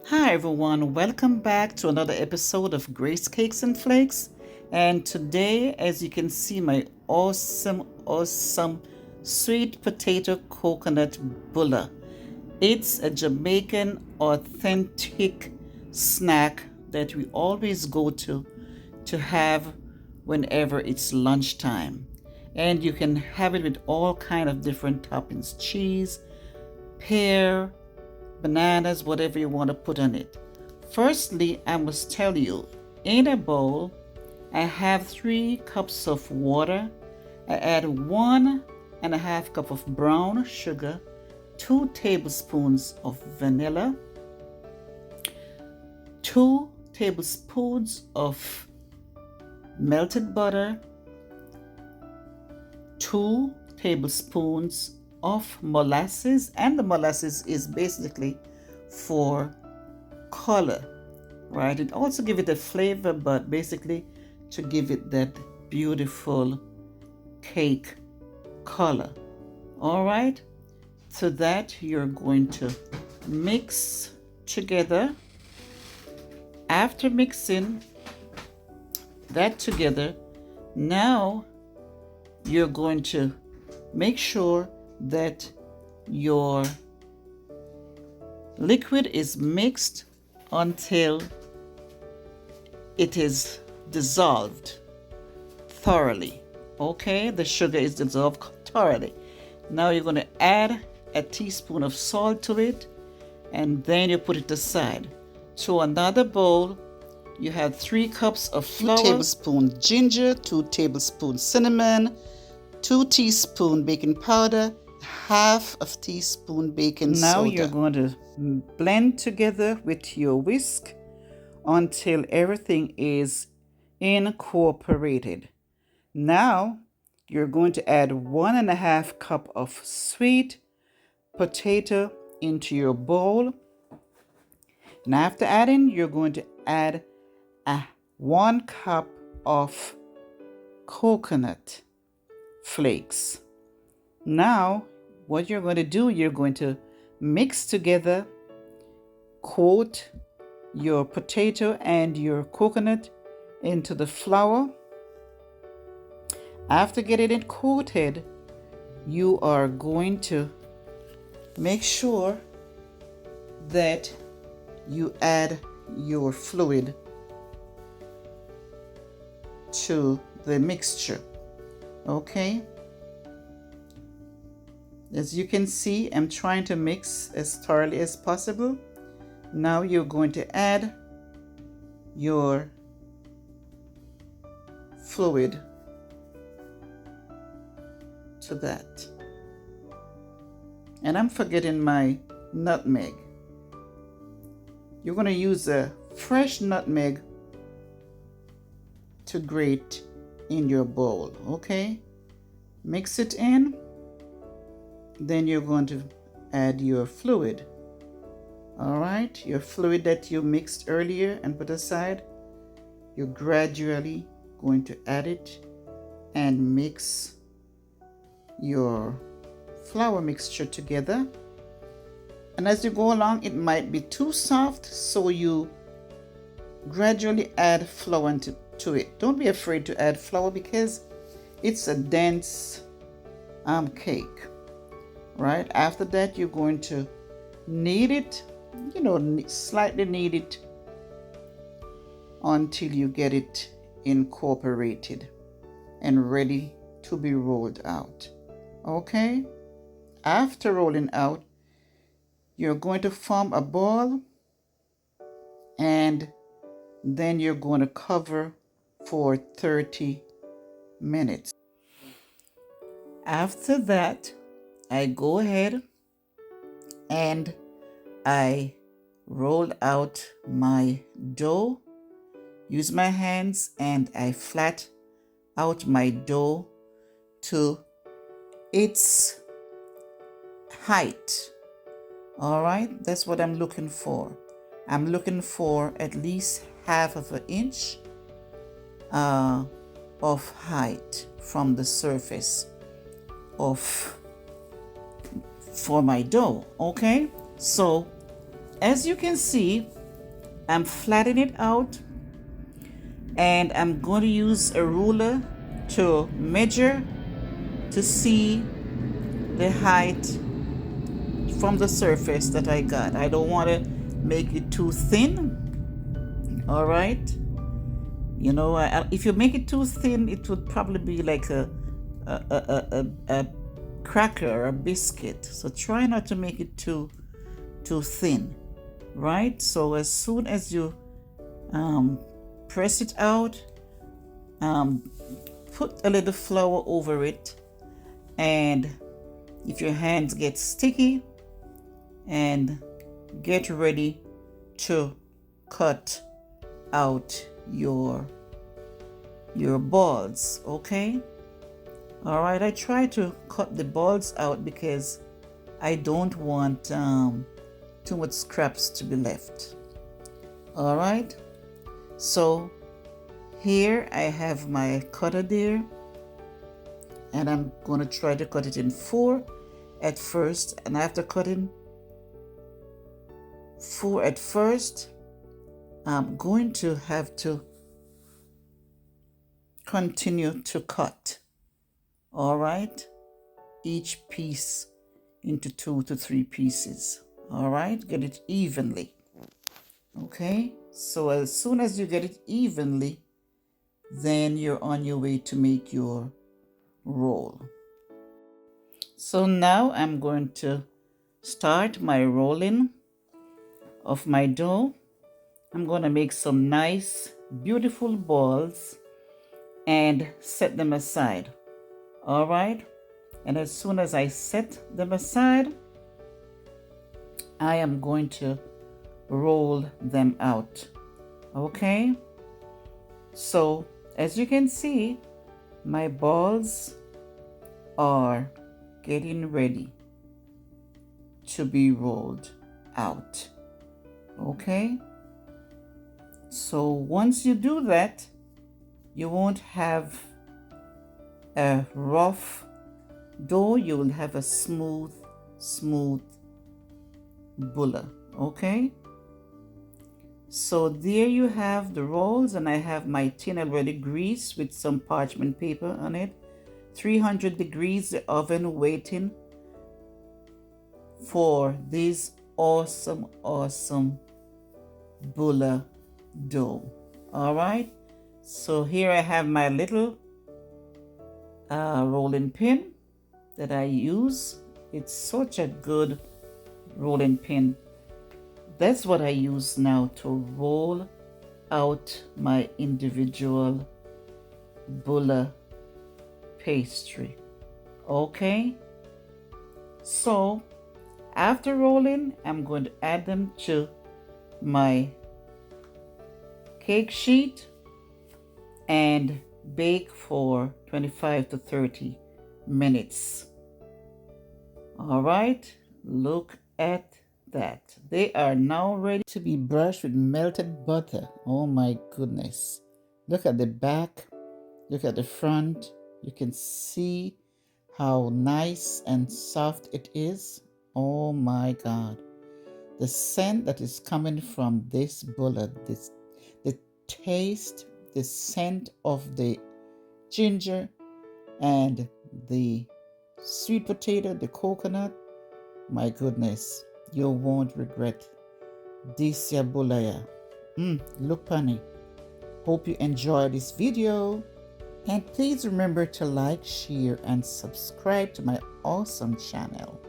Hi everyone, welcome back to another episode of Grace Cakes and Flakes. And today, as you can see, my awesome sweet potato coconut bulla. It's a Jamaican authentic snack that we always go to have whenever it's lunchtime. And you can have it with all kind of different toppings, cheese, pear, bananas, whatever you want to put on it. Firstly, I must tell you, in a bowl, I have 3 cups of water. I add 1.5 cup of brown sugar, 2 tablespoons of vanilla, 2 tablespoons of melted butter, 2 tablespoons of molasses, and the molasses is basically for color, right? It also give it a flavor, but basically to give it that beautiful cake color. All right, so that you're going to mix together. After mixing that together, now you're going to make sure that your liquid is mixed until it is dissolved thoroughly. Okay, the sugar is dissolved thoroughly. Now you're going to add a teaspoon of salt to it, and then you put it aside. To another bowl, you have 3 cups of flour, 2 tablespoons ginger, 2 tablespoons cinnamon, 2 teaspoons baking powder, half of teaspoon baking soda. Now you're going to blend together with your whisk until everything is incorporated. Now you're going to add 1.5 cup of sweet potato into your bowl. And after adding, you're going to add 1 cup of coconut flakes. Now, what you're going to do, you're going to mix together, coat your potato and your coconut into the flour. After getting it coated, you are going to make sure that you add your fluid to the mixture. Okay, as you can see, I'm trying to mix as thoroughly as possible. Now you're going to add your fluid to that. And I'm forgetting my nutmeg. You're going to use a fresh nutmeg to grate in your bowl. Okay, mix it in. Then you're going to add your fluid. All right, your fluid that you mixed earlier and put aside, you're gradually going to add it and mix your flour mixture together. And as you go along, it might be too soft, so you gradually add flour to it. Don't be afraid to add flour because it's a dense cake, right? After that, you're going to knead it, slightly knead it until you get it incorporated and ready to be rolled out. Okay, after rolling out, you're going to form a ball, and then you're going to cover for 30 minutes. After that, I go ahead and I roll out my dough, use my hands, and I flat out my dough to its height. All right, that's what I'm looking for. I'm looking for at least half of an inch of height from the surface of for my dough. Okay, so As you can see, I'm flattening it out, and I'm going to use a ruler to measure to see the height from the surface that I got. I don't want to make it too thin. All right. You know, if you make it too thin, it would probably be like a cracker or a biscuit. So try not to make it too thin, right? So as soon as you press it out, put a little flour over it, and if your hands get sticky, and get ready to cut out your balls. Okay, all right, I try to cut the balls out because I don't want too much scraps to be left. All right, so here I have my cutter there, and I'm going to try to cut it in 4 at first, and after cutting 4 at first, I'm going to have to continue to cut, all right, each piece into 2 to 3 pieces. All right, get it evenly. Okay, so as soon as you get it evenly, then you're on your way to make your roll. So now I'm going to start my rolling of my dough. I'm going to make some nice, beautiful balls and set them aside. All right. And as soon as I set them aside, I am going to roll them out. Okay. So as you can see, my balls are getting ready to be rolled out. Okay. So once you do that, you won't have a rough dough, you will have a smooth bulla. Okay, so there you have the rolls, and I have my tin already greased with some parchment paper on it. 300 degrees the oven, waiting for this awesome bulla dough. All right, so here I have my little rolling pin that I use. It's such a good rolling pin. That's what I use now to roll out my individual bulla pastry. Okay, so after rolling, I'm going to add them to my cake sheet and bake for 25 to 30 minutes. All right, look at that. They are now ready to be brushed with melted butter. Oh my goodness. Look at the back, look at the front. You can see how nice and soft it is. Oh my God. The scent that is coming from this bulla, the taste, the scent of the ginger and the sweet potato, the coconut, my goodness, you won't regret this ya bulla. Look honey. Hope you enjoy this video, and please remember to like, share and subscribe to my awesome channel.